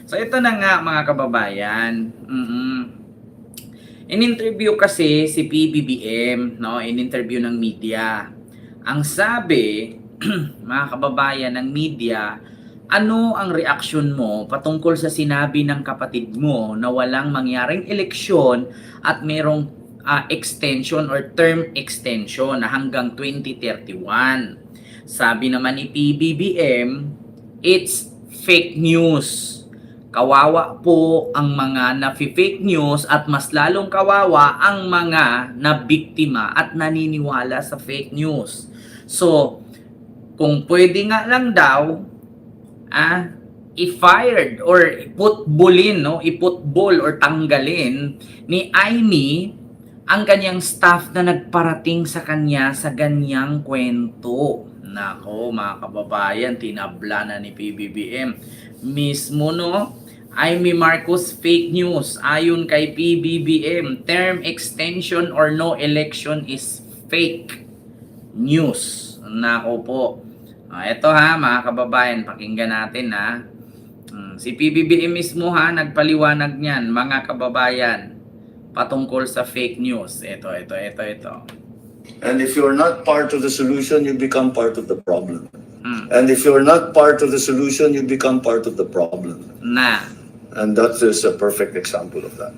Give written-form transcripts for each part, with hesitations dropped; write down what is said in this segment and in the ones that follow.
So ito na nga mga kababayan. In-interview kasi si PBBM, no? In-interview ng media. Ang sabi, mga kababayan ng media, ano ang reaksyon mo patungkol sa sinabi ng kapatid mo na walang mangyaring eleksyon at merong extension or term extension na hanggang 2031? Sabi naman ni PBBM, it's fake news. Kawawa po ang mga nafi-fake news at mas lalong kawawa ang mga nabiktima at naniniwala sa fake news. So, kung pwede nga lang daw, i-fired or iputbulin, no? Iputbol or tanggalin ni Aimee ang kanyang staff na nagparating sa kanya sa ganyang kwento. Nako, mga kababayan, tinabla na ni PBBM. Mismo, no? Aimee Marcos fake news. Ayon kay PBBM, term extension or no election is fake news. Nako po. Ito mga kababayan, pakinggan natin Si PBBM mismo nagpaliwanag niyan, mga kababayan, patungkol sa fake news. Ito. And if you're not part of the solution, you become part of the problem. And if you're not part of the solution, you become part of the problem. And that is a perfect example of that.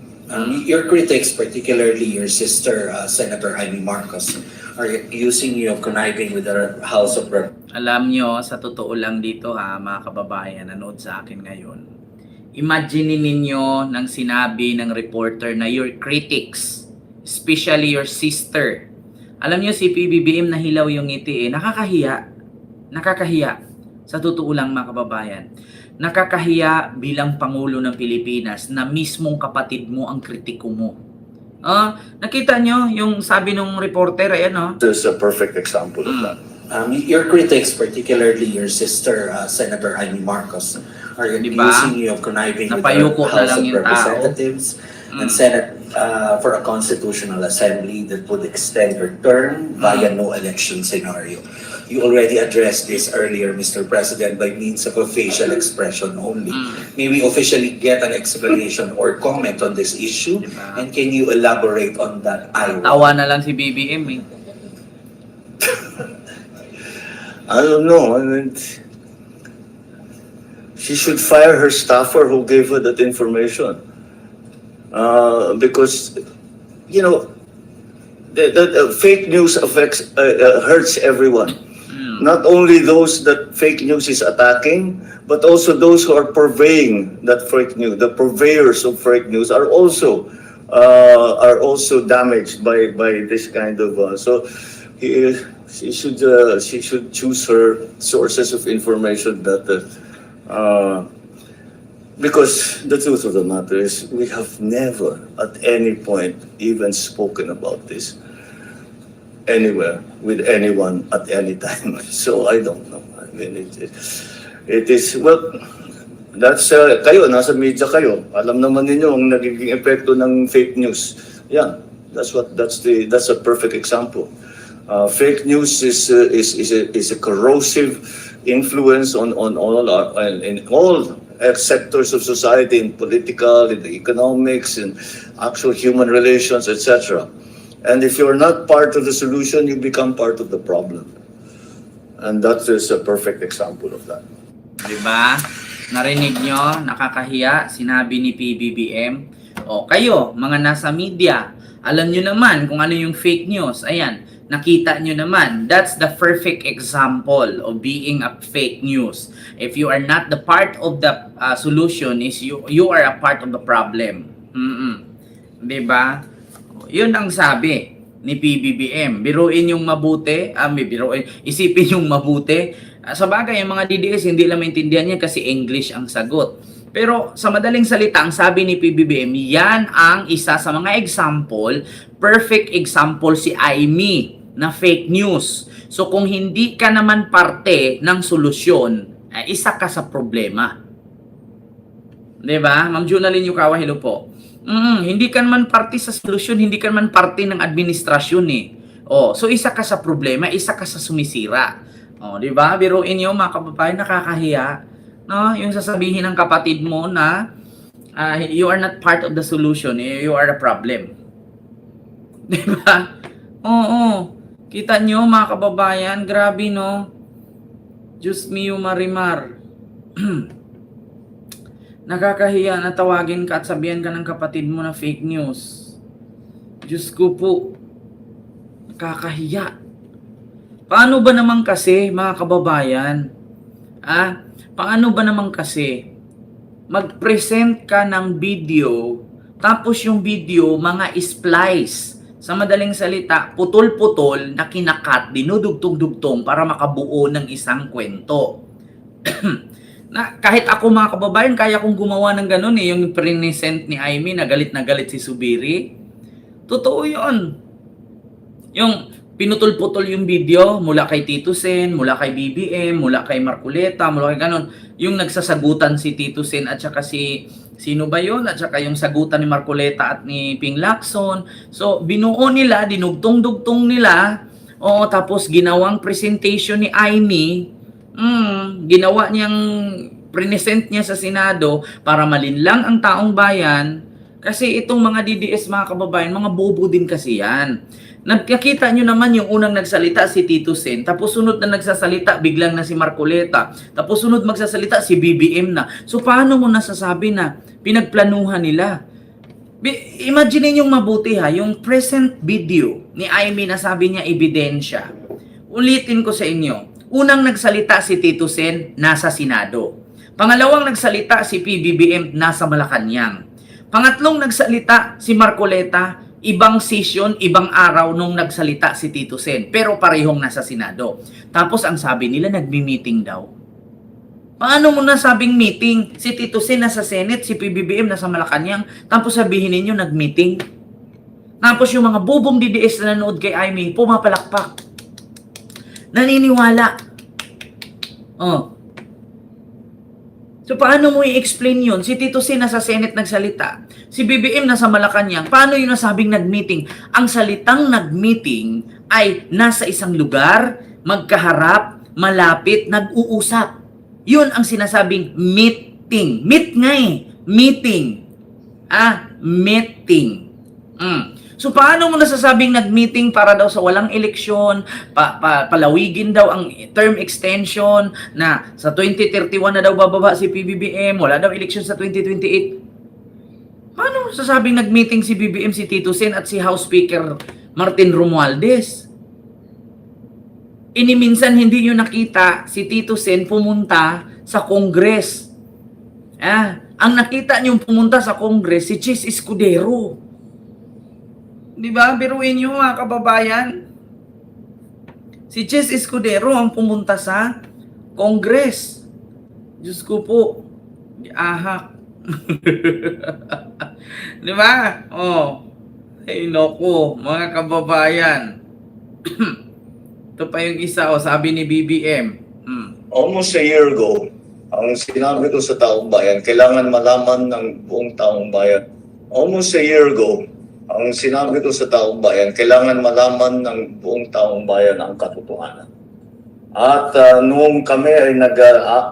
Your critics, particularly your sister, Senator Aimee Marcos, are accusing you of conniving with the House of Representatives. Alam nyo, sa totoo lang dito mga kababayan, nanood sa akin ngayon. Imagine ninyo nang sinabi ng reporter na your critics, especially your sister. Alam nyo, si PBBM nahilaw yung ngiti Nakakahiya. Nakakahiya. Sa totoo lang mga kababayan. Nakakahiya bilang Pangulo ng Pilipinas na mismong kapatid mo ang kritiko mo. Nakita nyo yung sabi ng reporter, This is a perfect example of that. Your critics, particularly your sister, Senator Aimee Marcos, are accusing you of conniving with the Napayuko na House lang of yung tao. Representatives and Senate for a constitutional assembly that would extend her term via no election scenario. You already addressed this earlier, Mr. President, by means of a facial expression only. May we officially get an explanation or comment on this issue? And can you elaborate on that? Tawa na lang si BBM I don't know. I mean, she should fire her staffer who gave her that information. Because, you know, the fake news affects, hurts everyone. Not only those that fake news is attacking, but also those who are purveying that fake news. The purveyors of fake news are also damaged by this kind of. She should choose her sources of information that. Because the truth of the matter is, we have never at any point even spoken about this anywhere with anyone at any time. So I don't know. I mean, it is, well, that's, kayo, nasa media kayo. Alam naman ninyo ang nagiging epekto ng fake news. Yeah, that's a perfect example. Fake news is a corrosive influence on all in all sectors of society, in political, in the economics, in actual human relations, etc. And if you're not part of the solution, you become part of the problem. And that is a perfect example of that. Diba? Narinig nyo? Nakakahiya. Sinabi ni PBBM. Kayo, mga nasa media, alam nyo naman kung ano yung fake news. Ayan, nakita nyo naman. That's the perfect example of being a fake news. If you are not the part of the solution, is you are a part of the problem. Diba? Yun ang sabi ni PBBM. Biruin yung mabuti, isipin yung mabuti. Sa bagay, yung mga DDS hindi lang maintindihan niya kasi English ang sagot. Pero sa madaling salita, ang sabi ni PBBM, yan ang isa sa mga example, perfect example si Aimee na fake news. So kung hindi ka naman parte ng solusyon, isa ka sa problema. Diba? Ma'am Junalyn Yukawa, hello po. Hindi ka naman parte sa solusyon, hindi ka naman parte ng administrasyon so isa ka sa problema, isa ka sa sumisira. Di ba? Biruin niyo mga kababayan, nakakahiya. no? Yung sasabihin ng kapatid mo na you are not part of the solution, you are the problem. 'Di ba? Oo. Kita nyo mga kababayan, grabe no. Diyos mio Marimar. Nakakahiya na tawagin ka at sabihan ka ng kapatid mo na fake news. Diyos ko po. Nakakahiya. Paano ba naman kasi mga kababayan? Paano ba naman kasi mag-present ka ng video tapos yung video mga splice. Sa madaling salita, putol-putol na kinakat, dinudugtong-dugtong para makabuo ng isang kwento. Na kahit ako mga kababayan, kaya kong gumawa ng ganun yung present ni Aimee na galit si Subiri. Totoo yun. Yung pinutol-putol yung video mula kay Tito Sen, mula kay BBM, mula kay Marcoleta, mula kay ganun. Yung nagsasagutan si Tito Sen at saka sino ba yun? At saka yung sagutan ni Marcoleta at ni Ping Lacson. So, binuo nila, dinugtong-dugtong nila. O, tapos ginawang presentation ni Aimee. Ginawa niyang present niya sa Senado para malinlang ang taong bayan. Kasi itong mga DDS mga kababayan, mga bobo din kasi yan. Nagkakita nyo naman yung unang nagsalita si Tito Sen, tapos sunod na nagsasalita biglang na si Marcoleta, tapos sunod magsasalita si BBM na. So paano mo nasasabi na pinagplanuhan nila? Imagine yung mabuti yung present video ni Aimee na sabi niya ebidensya. Ulitin ko sa inyo. Unang nagsalita si Tito Sen, nasa Senado. Pangalawang nagsalita si PBBM, nasa Malacanang. Pangatlong nagsalita si Marcoleta, ibang session, ibang araw nung nagsalita si Tito Sen. Pero parehong nasa Senado. Tapos ang sabi nila, nagmi-meeting daw. Paano mo nasabing meeting? Si Tito Sen nasa Senate, si PBBM nasa Malacanang. Tapos sabihin ninyo, nag-meeting. Tapos yung mga bubong DDS na nanood kay Aimee, pumapalakpak. Naniniwala. So paano mo i-explain yun? Si Tito Sen nasa Senate nagsalita. Si BBM nasa Malacanang. Paano yun nasabing nag-meeting? Ang salitang nag-meeting ay nasa isang lugar, magkaharap, malapit, nag-uusap. Yun ang sinasabing meeting. Meet nga Meeting. Meeting. So paano mo nasasabing nag-meeting para daw sa walang eleksyon, palawigin daw ang term extension na sa 2031 na daw bababa si PBBM, wala daw eleksyon sa 2028. Paano sasabing nag-meeting si BBM, si Tito Sen at si House Speaker Martin Romualdez? Minsan hindi nyo nakita si Tito Sen pumunta sa Congress. Ang nakita nyo pumunta sa Congress si Chis Escudero. Di ba? Biruin nyo mga kababayan. Si Chis Escudero ang pumunta sa Congress. Diyos ko po. Ahak. Di ba? Ay noko, mga kababayan. Ito pa yung isa, sabi ni BBM. Almost a year ago, ang sinabi ko sa taong bayan, kailangan malaman ng buong taong bayan. Almost a year ago, ang sinabi ko sa taong bayan, kailangan malaman ng buong taong bayan ang katotohanan. At noong kami ay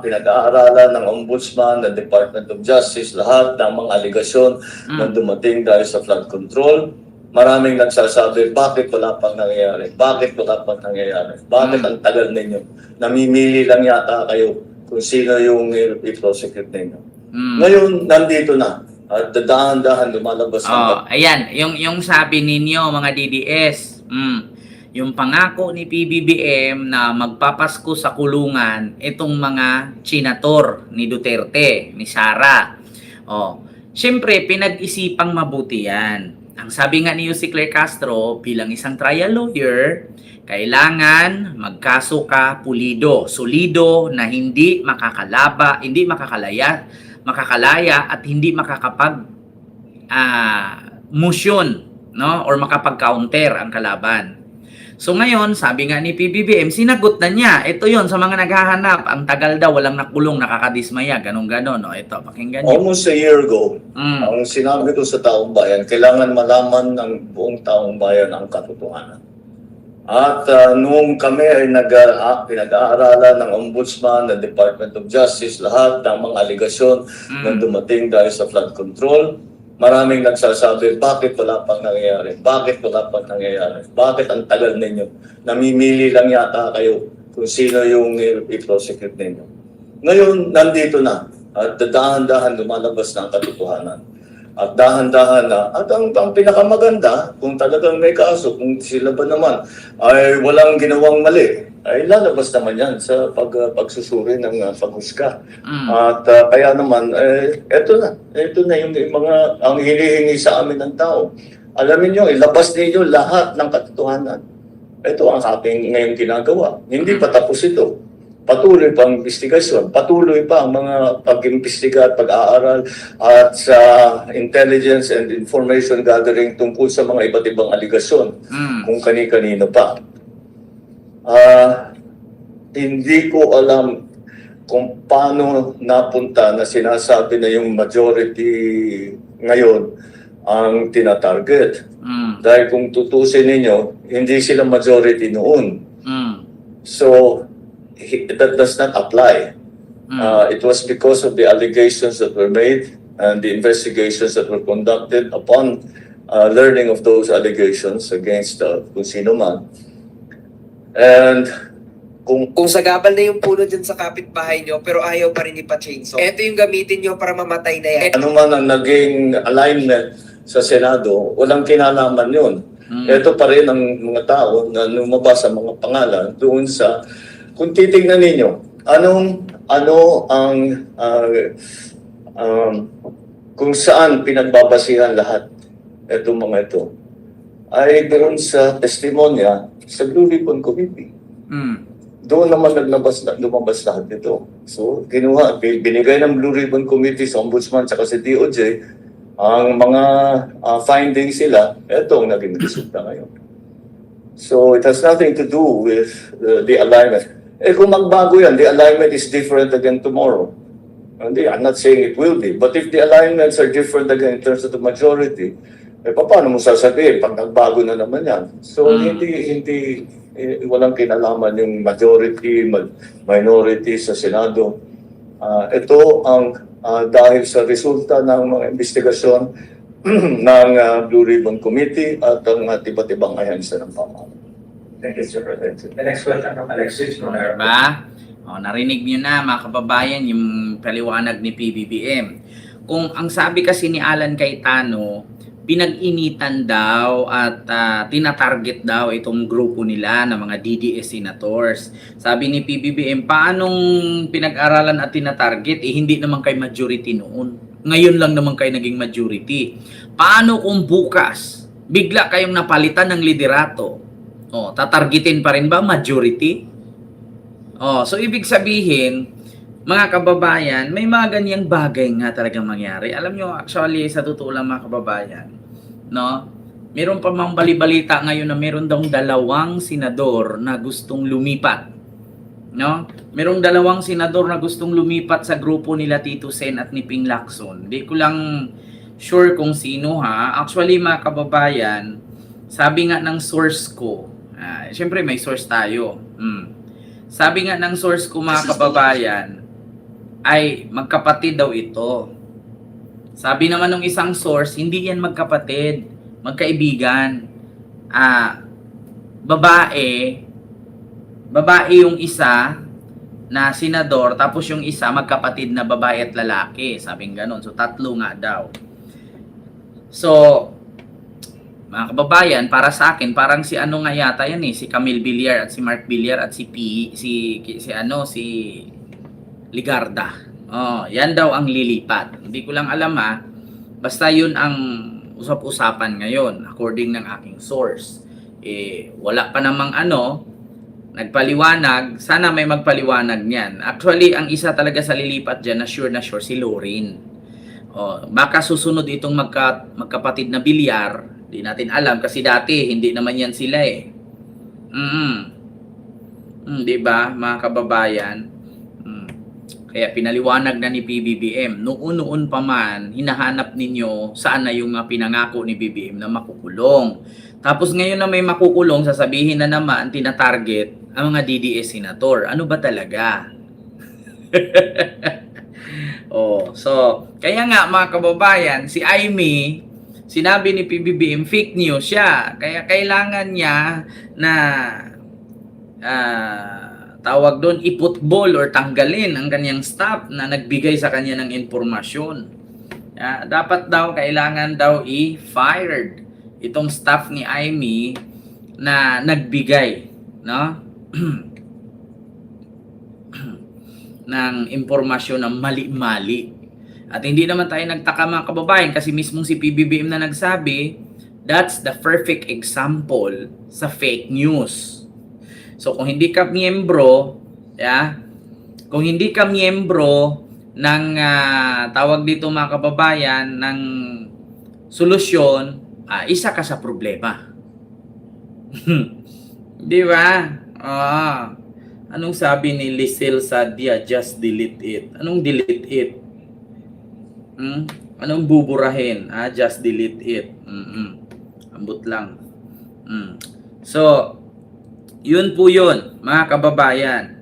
pinag-aaralan ng Ombudsman, ng Department of Justice, lahat ng mga aligasyon na dumating dahil sa flood control, maraming nagsasabi, bakit wala pang nangyayari? Bakit wala pang nangyayari? Bakit ang tagal ninyo? Namimili lang yata kayo kung sino yung i-prosecute ninyo. Ngayon, nandito na. At dahan-dahan lumalabas ayan, yung sabi ninyo mga DDS, yung pangako ni PBBM na magpapasko sa kulungan itong mga chinator ni Duterte, ni Sara. Siyempre, pinag-isipang mabuti yan. Ang sabi nga ni Jose Claire Castro, bilang isang trial lawyer, kailangan magkaso ka pulido, solido na hindi makakalaya at hindi makakapag motion, no, or makapag-counter ang kalaban. So ngayon, sabi nga ni PBBM, sinagot na niya. Ito yon sa mga naghahanap, ang tagal daw, walang nakulong, nakakadismaya, ganun-ganon. Ito, pakinggan niyo. Almost a year ago, ang sinabi ko sa taong bayan, kailangan malaman ng buong taong bayan ang katotohanan. At noong kami ay pinag-aaralan ng Ombudsman, ng Department of Justice, lahat ng mga aligasyon na dumating dahil sa flood control, maraming nagsasabi, bakit wala pang nangyayari? Bakit wala pang nangyayari? Bakit ang tagal ninyo? Namimili lang yata kayo kung sino yung i-prosecute ninyo. Ngayon, nandito na. At dahan-dahan lumalabas na ang katotohanan. At dahan-dahan na. At ang pinakamaganda, kung talagang may kaso, kung sila ba naman ay walang ginawang mali, ay lalabas naman yan sa pagsusuri ng paghusga. At kaya naman, eto na yung mga ang hinihingi sa amin ng tao. Alamin nyo, ilabas ninyo lahat ng katotohanan. Ito ang ating ngayon ginagawa. Hindi pa tapos ito. Patuloy pa ang investigasyon, patuloy pa ang mga pag-imbestiga at pag-aaral at sa intelligence and information gathering tungkol sa mga iba't ibang aligasyon kung kani-kanino pa. Hindi ko alam kung paano napunta na sinasabi na yung majority ngayon ang tinatarget. Dahil kung tutusin ninyo, hindi sila majority noon. So, that does not apply. It was because of the allegations that were made and the investigations that were conducted upon learning of those allegations against kung sino man. And Kung sagabal na yung puno dyan sa kapitbahay nyo, pero ayaw pa rin ipa-chainsaw. Ito yung gamitin nyo para mamatay na yan. ano man ang naging alignment sa Senado, walang kinalaman yun. Ito pa rin ang mga tao na lumabas sa mga pangalan doon sa, kung titignan ninyo, ano ang kung saan pinagbabasihan lahat itong mga ito, ay doon sa testimonya sa Blue Ribbon Committee. Doon naman lumabas lahat ito. So, binigay ng Blue Ribbon Committee sa Ombudsman at sa DOJ ang mga findings sila, ito ang naging resulta ngayon. So, it has nothing to do with the alignment. Kung magbago yan, the alignment is different again tomorrow. I'm not saying it will be, but if the alignments are different again in terms of the majority, paano mo sasabihin pag nagbago na naman yan? So, walang kinalaman yung majority, minority sa Senado. Ito ang dahil sa resulta ng mga investigasyon ng Blue Ribbon Committee at ang iba't ibang ahensya ng pamahalaan. Thank you, Sir President. The next question from Alexis Monero. Diba? Narinig niyo na mga kababayan yung paliwanag ni PBBM. Kung ang sabi kasi ni Alan Cayetano, pinag-initan daw at tinatarget daw itong grupo nila ng mga DDS senators. Sabi ni PBBM, paanong pinag-aralan at tinatarget? Hindi naman kayo majority noon. Ngayon lang naman kayo naging majority. Paano kung bukas, bigla kayong napalitan ng liderato? Tatargetin pa rin ba majority? So ibig sabihin, mga kababayan, may mga ganyang bagay nga talagang mangyari. Alam nyo, actually, sa totoo lang mga kababayan, no? Meron pa mang balibalita ngayon na meron daw 2 senador na gustong lumipat. No? Merong 2 senador na gustong lumipat sa grupo nila Tito Sen at ni Ping Lacson. Di ko lang sure kung sino ha. Actually, mga kababayan, sabi nga ng source ko, syempre may source tayo. Sabi nga ng source ko mga kababayan, ay magkapatid daw ito. Sabi naman ng isang source, hindi yan magkapatid, magkaibigan. Babae yung isa na senador, tapos yung isa magkapatid na babae at lalaki. Sabing ganun. So 3 nga daw. So, mga kababayan, para sa akin, parang si ano nga yata yan si Camille Villar at si Mark Villar at si Ligarda. Yan daw ang lilipat. Hindi ko lang alam basta yun ang usap-usapan ngayon according ng aking source. Wala pa namang nagpaliwanag. Sana may magpaliwanag niyan. Actually, ang isa talaga sa lilipat dyan na sure si Lorin. Baka susunod itong magkapatid na Villar. Di natin alam kasi dati hindi naman yan sila Di ba, mga kababayan? Kaya pinaliwanag na ni PBBM, noon pa man, hinahanap ninyo saan na yung mga pinangako ni BBM na makukulong. Tapos ngayon na may makukulong, sasabihin na naman, tinatarget ang mga DDS senator. Ano ba talaga? So, kaya nga mga kababayan, si Aimee, sinabi ni PBBM, fake news siya. Kaya kailangan niya na tawag doon, iputbol or tanggalin ang kanyang staff na nagbigay sa kanya ng impormasyon. Dapat daw, kailangan daw i-fired itong staff ni Aimee na nagbigay, no? ng impormasyon na mali-mali. At hindi naman tayo nagtaka mga kababayan kasi mismong si PBBM na nagsabi, that's the perfect example sa fake news. So kung hindi ka miyembro, kung hindi ka miyembro ng tawag dito mga kababayan ng solusyon, isa ka sa problema. Di ba? Anong sabi ni Lisel Sadia? Just delete it. Anong delete it? Anong buburahin? Just delete it. Ambot lang. So, yun po yun, mga kababayan.